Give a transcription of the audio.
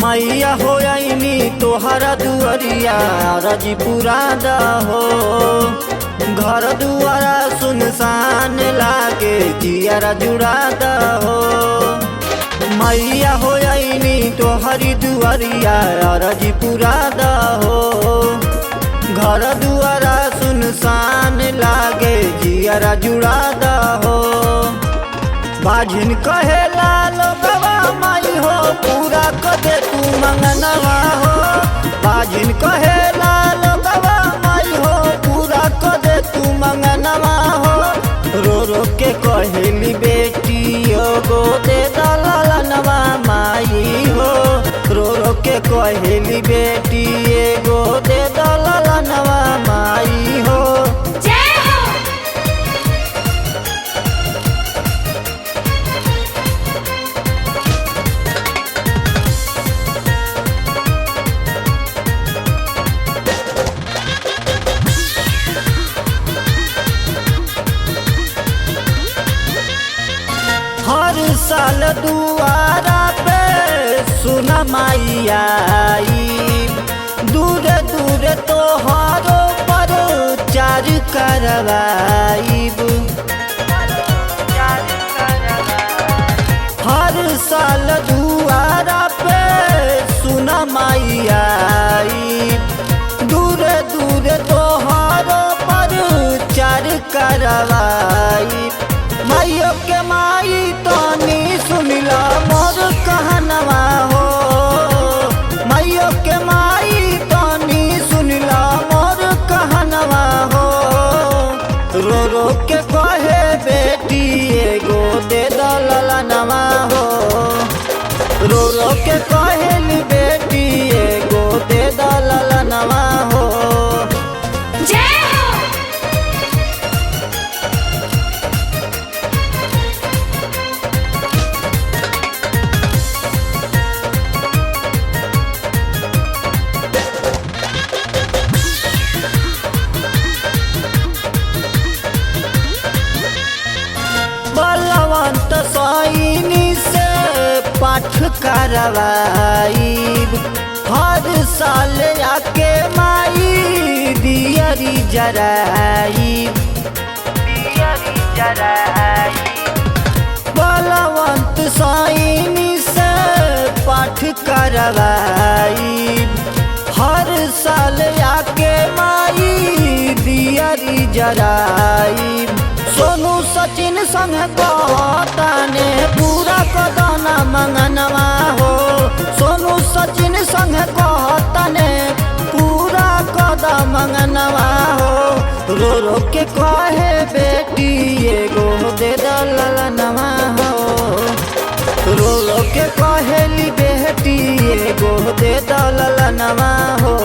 मैया हो आईनी तोहरा दुआरिया राजी पुरादा हो। घर दुआरा सुनसान लागे जियारा जुड़ादा हो। मैया हो आईनी तोहरी दुआरिया राजी पुरादा हो। घर दुआरा सुनसान लागे जियारा जुड़ादा हो। बाझिन कहेला लोगवा माई हो पूरा कदे तू मंगनवा हो। बाझिन कहेला लोगवा माई हो पूरा कदे तू मंगनवा हो। रो रो के कहेली बेटी गो दे दलनवा माई हो। रो रो के कहेली बेटी गो दे दलनवा माई हो। हर साल दुआरा पे सुना माई आई। दूर दूर तोहरो पर चार करवाईब। हर साल दुआरा पे सुना माई आई। दूर दूर तोहरो पर चार करवाईब। माइयो के माई तनी सुनिला मोर कहनवा हो। माइयो के माई तनी सुनिला मोर कहनवा हो। रो रो के कहे बेटी एगो दे दलनवा हो। रो रो के कहेली बेटी एगो दे दलनवा हो। बलवंत सैनी से पाठ करवाईब। हर साल आके माई दियरी जराईब। बलवंत सैनी से पाठ करवाईब। हर साल आके माई दियरी जराईब। सोनू सचिन संग कहताने पूरा कदना मंगनवा हो। सोनू सचिन संग कहताने पूरा कद मंगनवा हो। रो रो के कहे बेटी एगो दे दलनवा हो। रो रो के कहेली बेटी एगो दे दलनवा हो।